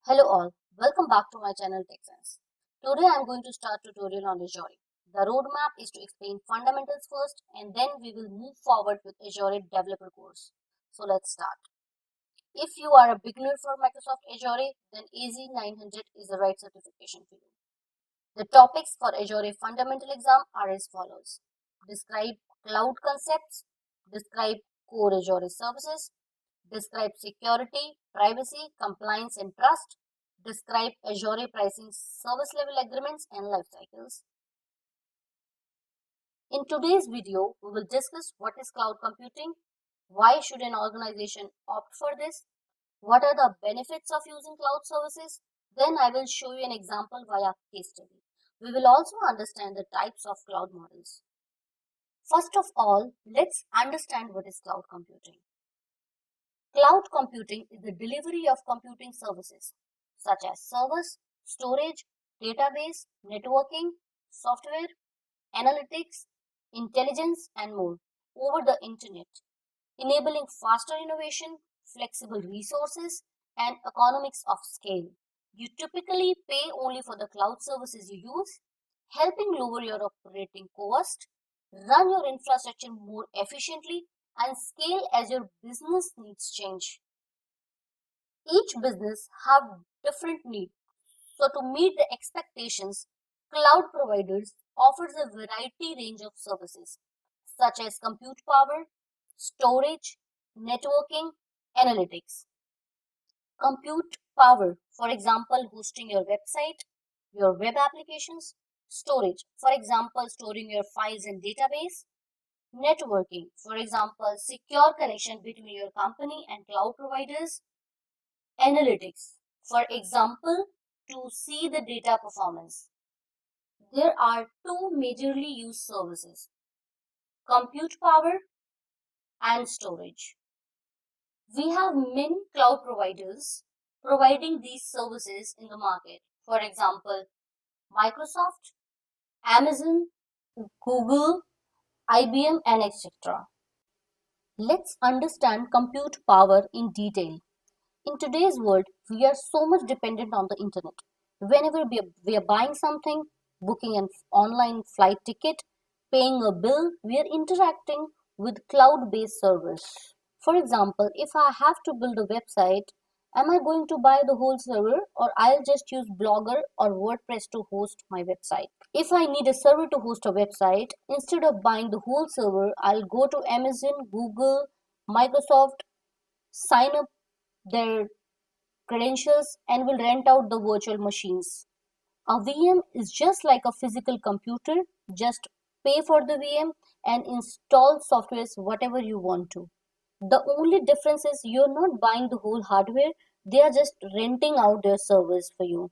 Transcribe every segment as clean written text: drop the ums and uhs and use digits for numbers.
Hello all, welcome back to my channel TechSense. Today I am going to start tutorial on Azure. The roadmap is to explain fundamentals first and then we will move forward with Azure developer course. So let's start. If you are a beginner for Microsoft Azure, then AZ900 is the right certification for you. The topics for Azure fundamental exam are as follows. Describe cloud concepts, describe core Azure services, describe security, privacy, compliance and trust, describe Azure pricing service level agreements and life cycles. In today's video, we will discuss what is cloud computing, why should an organization opt for this, what are the benefits of using cloud services, then I will show you an example via case study. We will also understand the types of cloud models. First of all, let's understand what is cloud computing. Cloud computing is the delivery of computing services such as servers, storage, database, networking, software, analytics, intelligence, and more over the internet, enabling faster innovation, flexible resources, and economics of scale. You typically pay only for the cloud services you use, helping lower your operating cost, run your infrastructure more efficiently, and scale as your business needs change. Each business have different needs. So to meet the expectations, cloud providers offers a variety range of services such as compute power, storage, networking, analytics. Compute power, for example, hosting your website, your web applications, storage, for example, storing your files in database, networking, for example, secure connection between your company and cloud providers, analytics, for example, to see the data performance. There are two majorly used services, compute power and storage. We have many cloud providers providing these services in the market. For example, Microsoft, Amazon, Google, IBM, and etc. Let's understand compute power in detail. In today's world, we are so much dependent on the internet. Whenever we are buying something, booking an online flight ticket, paying a bill, we are interacting with cloud-based servers. For example, if I have to build a website, am I going to buy the whole server or I'll just use Blogger or WordPress to host my website? If I need a server to host a website, instead of buying the whole server, I'll go to Amazon, Google, Microsoft, sign up their credentials and will rent out the virtual machines. A VM is just like a physical computer, just pay for the VM and install softwares whatever you want to. The only difference is you're not buying the whole hardware, they are just renting out their servers for you.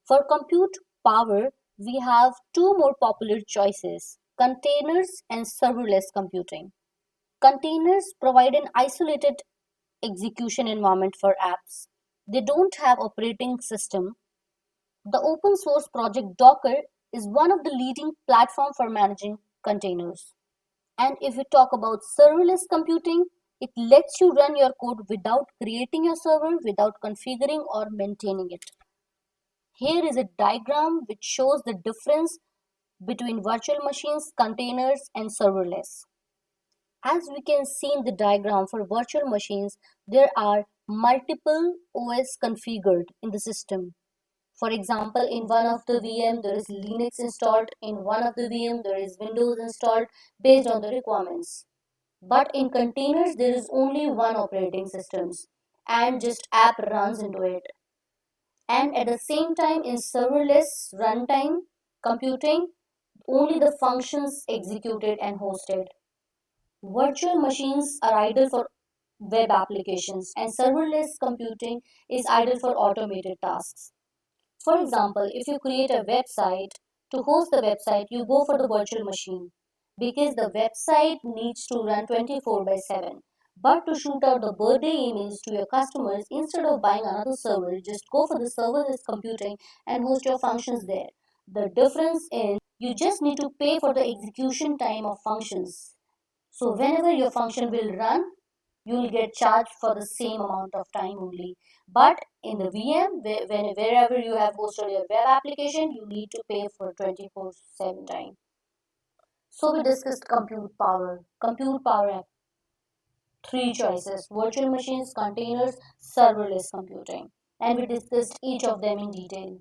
For compute power, we have two more popular choices, containers and serverless computing. Containers provide an isolated execution environment for apps. They don't have operating system. The open source project Docker is one of the leading platform for managing containers. And if we talk about serverless computing, it lets you run your code without creating your server, without configuring or maintaining it. Here is a diagram which shows the difference between virtual machines, containers, and serverless. As we can see in the diagram for virtual machines, there are multiple OS configured in the system. For example, in one of the VM there is Linux installed, in one of the VM there is Windows installed based on the requirements. But in containers there is only one operating system and just app runs into it. And at the same time in serverless runtime computing, only the functions executed and hosted. Virtual machines are idle for web applications and serverless computing is idle for automated tasks. For example, if you create a website, to host the website, you go for the virtual machine because the website needs to run 24 by 7. But to shoot out the birthday emails to your customers, instead of buying another server, just go for the serverless computing and host your functions there. The difference is you just need to pay for the execution time of functions. So whenever your function will run, you'll get charged for the same amount of time only. But in the VM, wherever you have hosted your web application, you need to pay for 24/7 time. So we discussed compute power. Compute power have three choices: virtual machines, containers, serverless computing. And we discussed each of them in detail.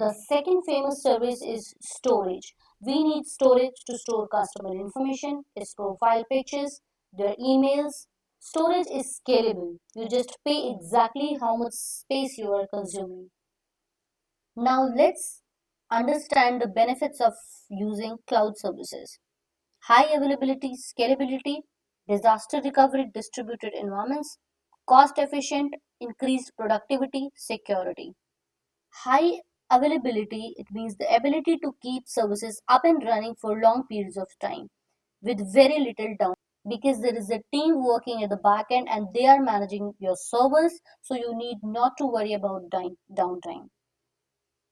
The second famous service is storage. We need storage to store customer information, its profile pictures, their emails. Storage is scalable. You just pay exactly how much space you are consuming. Now let's understand the benefits of using cloud services. High availability, scalability, disaster recovery, distributed environments, cost efficient, increased productivity, security. High availability, it means the ability to keep services up and running for long periods of time with very little downtime, because there is a team working at the back end and they are managing your servers, so you need not to worry about downtime.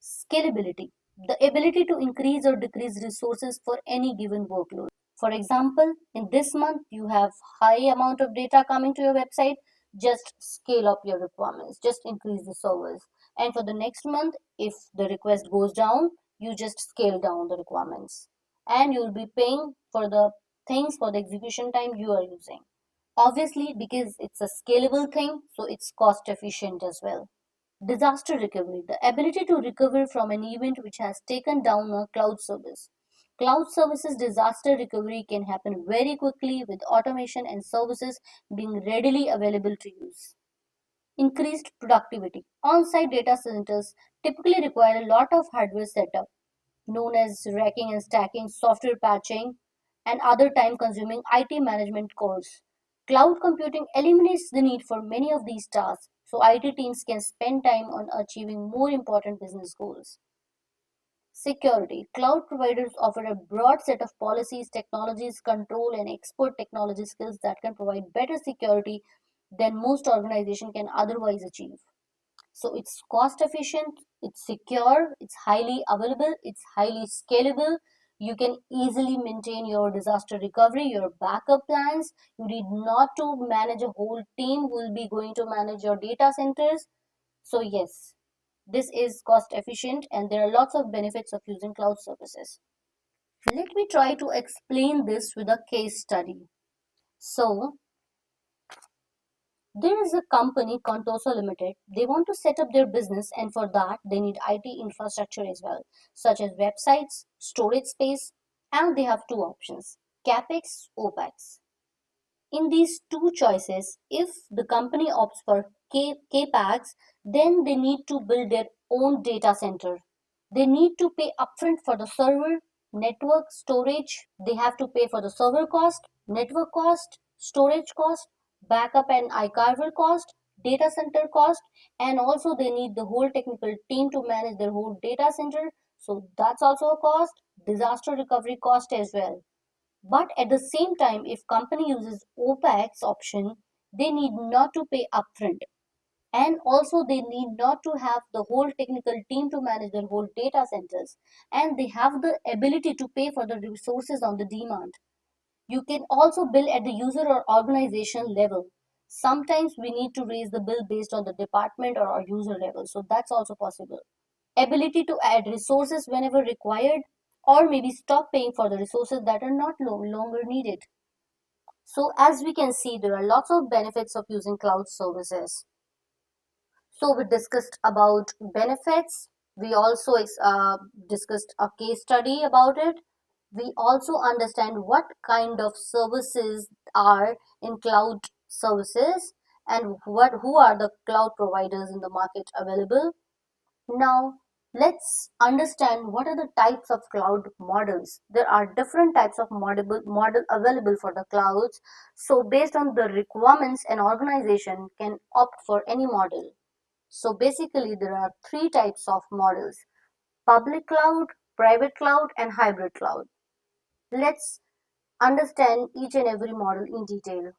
Scalability, the ability to increase or decrease resources for any given workload. For example, in this month you have high amount of data coming to your website, just scale up your requirements, just increase the servers. And for the next month, if the request goes down, you just scale down the requirements. And you'll be paying for the things for the execution time you are using. Obviously, because it's a scalable thing, so it's cost efficient as well. Disaster recovery, the ability to recover from an event which has taken down a cloud service. Cloud services disaster recovery can happen very quickly with automation and services being readily available to use. Increased productivity. On site data centers typically require a lot of hardware setup, known as racking and stacking, software patching, and other time consuming IT management chores. Cloud computing eliminates the need for many of these tasks, so IT teams can spend time on achieving more important business goals. Security. Cloud providers offer a broad set of policies, technologies, control, and expert technology skills that can provide better security than most organizations can otherwise achieve. So it's cost efficient, it's secure, it's highly available, it's highly scalable. You can easily maintain your disaster recovery, your backup plans. You need not to manage a whole team who will be going to manage your data centers. So yes, this is cost efficient and there are lots of benefits of using cloud services. Let me try to explain this with a case study. So there is a company, Contoso Limited. They want to set up their business, and for that, they need IT infrastructure as well, such as websites, storage space, and they have two options: CapEx, OpEx. In these two choices, if the company opts for CapEx, then they need to build their own data center. They need to pay upfront for the server, network, storage. They have to pay for the server cost, network cost, storage cost, backup and archival cost, data center cost, and also they need the whole technical team to manage their whole data center. So that's also a cost, disaster recovery cost as well. But at the same time, if company uses OpEx option, they need not to pay upfront. And also they need not to have the whole technical team to manage their whole data centers. And they have the ability to pay for the resources on the demand. You can also bill at the user or organization level. Sometimes we need to raise the bill based on the department or our user level. So that's also possible. Ability to add resources whenever required, or maybe stop paying for the resources that are not longer needed. So as we can see, there are lots of benefits of using cloud services. So we discussed about benefits. We also discussed a case study about it. We also understand what kind of services are in cloud services and who are the cloud providers in the market available. Now, let's understand what are the types of cloud models. There are different types of model available for the clouds. So, based on the requirements, an organization can opt for any model. So, basically, there are three types of models: public cloud, private cloud, and hybrid cloud. Let's understand each and every model in detail.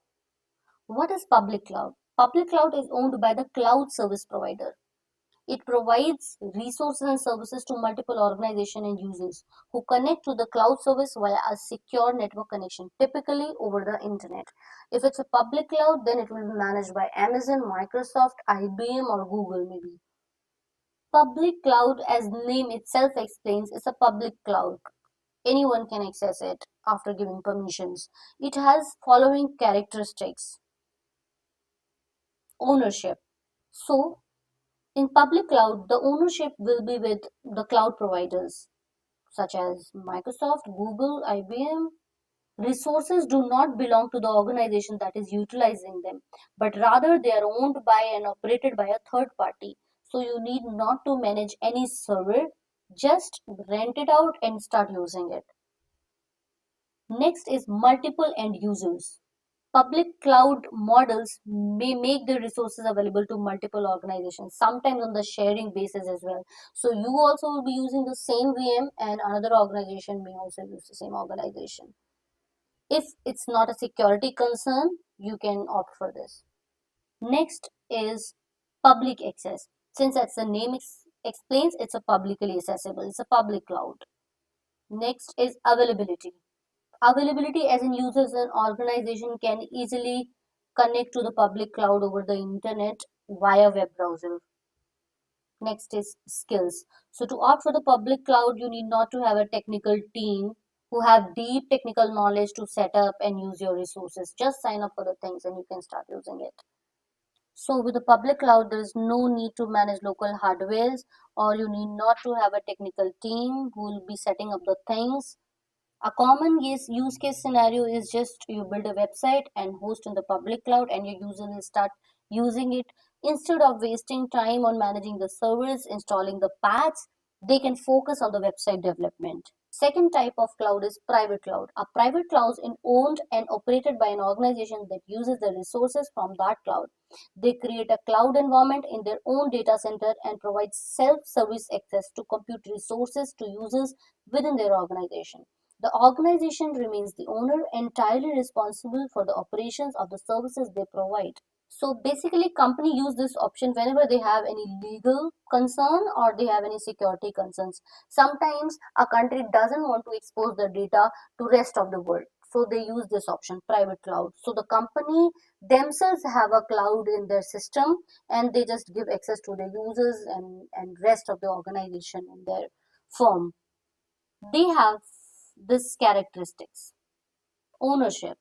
What is public cloud? Public cloud is owned by the cloud service provider. It provides resources and services to multiple organizations and users who connect to the cloud service via a secure network connection, typically over the internet. If it's a public cloud, then it will be managed by Amazon, Microsoft, IBM, or Google maybe. Public cloud, as name itself explains, is a public cloud. Anyone can access it after giving permissions. It has following characteristics. Ownership. So, in public cloud, the ownership will be with the cloud providers such as Microsoft, Google, IBM. Resources do not belong to the organization that is utilizing them, but rather they are owned by and operated by a third party. So you need not to manage any server, just rent it out and start using it. Next is multiple end users. Public cloud models may make the resources available to multiple organizations, sometimes on the sharing basis as well. So you also will be using the same VM and another organization may also use the same organization. If it's not a security concern, you can opt for this. Next is public access. Since as the name explains, it's a publicly accessible, it's a public cloud. Next is availability. Availability as in users and organization can easily connect to the public cloud over the internet via web browser. Next is skills. So to opt for the public cloud, you need not to have a technical team who have deep technical knowledge to set up and use your resources. Just sign up for the things and you can start using it. So with the public cloud, there is no need to manage local hardwares, or you need not to have a technical team who will be setting up the things. A common use case scenario is just you build a website and host in the public cloud and your user will start using it. Instead of wasting time on managing the servers, installing the paths, they can focus on the website development. Second type of cloud is private cloud. A private cloud is owned and operated by an organization that uses the resources from that cloud. They create a cloud environment in their own data center and provide self-service access to compute resources to users within their organization. The organization remains the owner, entirely responsible for the operations of the services they provide. So basically, company use this option whenever they have any legal concern or they have any security concerns. Sometimes a country doesn't want to expose their data to rest of the world. So they use this option, private cloud. So the company themselves have a cloud in their system and they just give access to their users and rest of the organization in their firm. They have this characteristics. Ownership.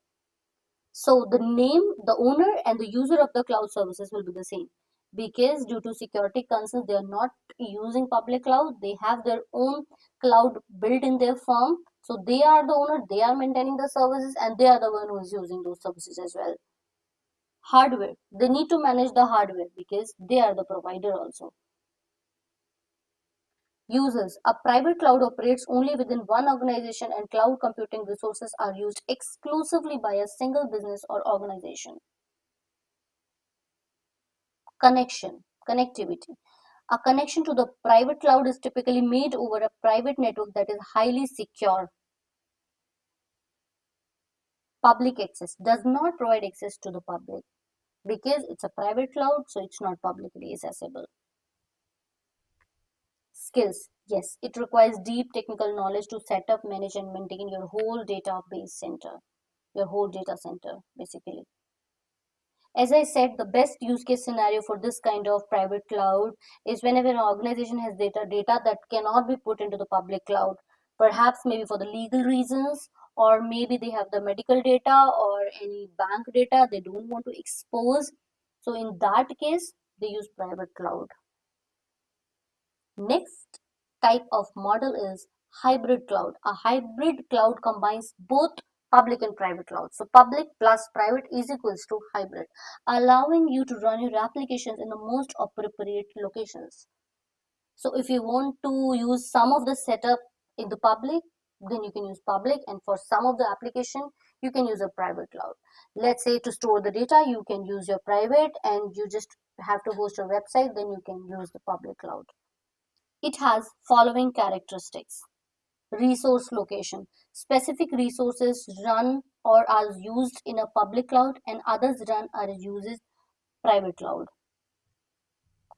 So the name, the owner and the user of the cloud services will be the same, because due to security concerns, they are not using public cloud. They have their own cloud built in their firm. So they are the owner, they are maintaining the services and they are the one who is using those services as well. Hardware. They need to manage the hardware because they are the provider also. Users. A private cloud operates only within one organization and cloud computing resources are used exclusively by a single business or organization. Connection. Connectivity. A connection to the private cloud is typically made over a private network that is highly secure. Public access does not provide access to the public because it's a private cloud, so it's not publicly accessible. Skills. Yes, it requires deep technical knowledge to set up, manage, and maintain your whole database center, your whole data center, basically. As I said, the best use case scenario for this kind of private cloud is whenever an organization has data that cannot be put into the public cloud, perhaps maybe for the legal reasons, or maybe they have the medical data or any bank data they don't want to expose. So in that case, they use private cloud. Next type of model is hybrid cloud. A hybrid cloud combines both public and private cloud. So public plus private is equals to hybrid, allowing you to run your applications in the most appropriate locations. So if you want to use some of the setup in the public, then you can use public, and for some of the application, you can use a private cloud. Let's say to store the data, you can use your private and you just have to host your website, then you can use the public cloud. It has following characteristics. Resource location. Specific resources run or are used in a public cloud and others run or uses private cloud.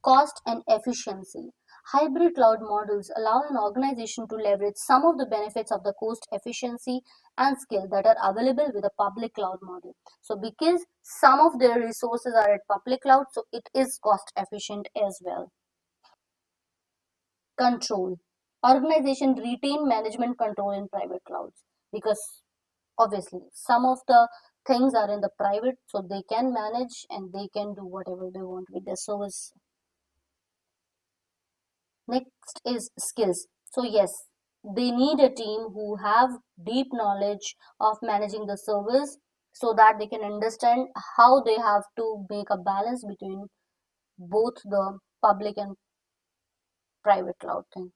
Cost and efficiency. Hybrid cloud models allow an organization to leverage some of the benefits of the cost efficiency and skill that are available with a public cloud model. So because some of their resources are at public cloud, so it is cost efficient as well. Control. Organization retain management control in private clouds because obviously some of the things are in the private, so they can manage and they can do whatever they want with their service. Next is skills. So yes, they need a team who have deep knowledge of managing the service so that they can understand how they have to make a balance between both the public and private cloud thing.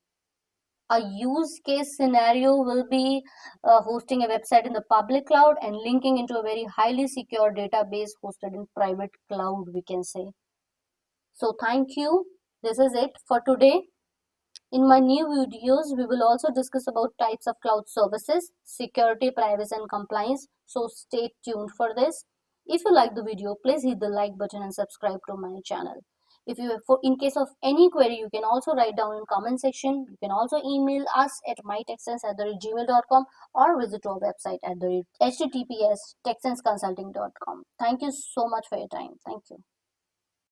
A use case scenario will be hosting a website in the public cloud and linking into a very highly secure database hosted in private cloud, we can say. So thank you. This is it for today. In my new videos, we will also discuss about types of cloud services, security, privacy and compliance. So stay tuned for this. If you like the video, please hit the like button and subscribe to my channel. If you have, in case of any query, you can also write down in comment section. You can also email us at mytechsense@gmail.com or visit our website at the https techsenseconsulting.com. Thank you so much for your time. Thank you.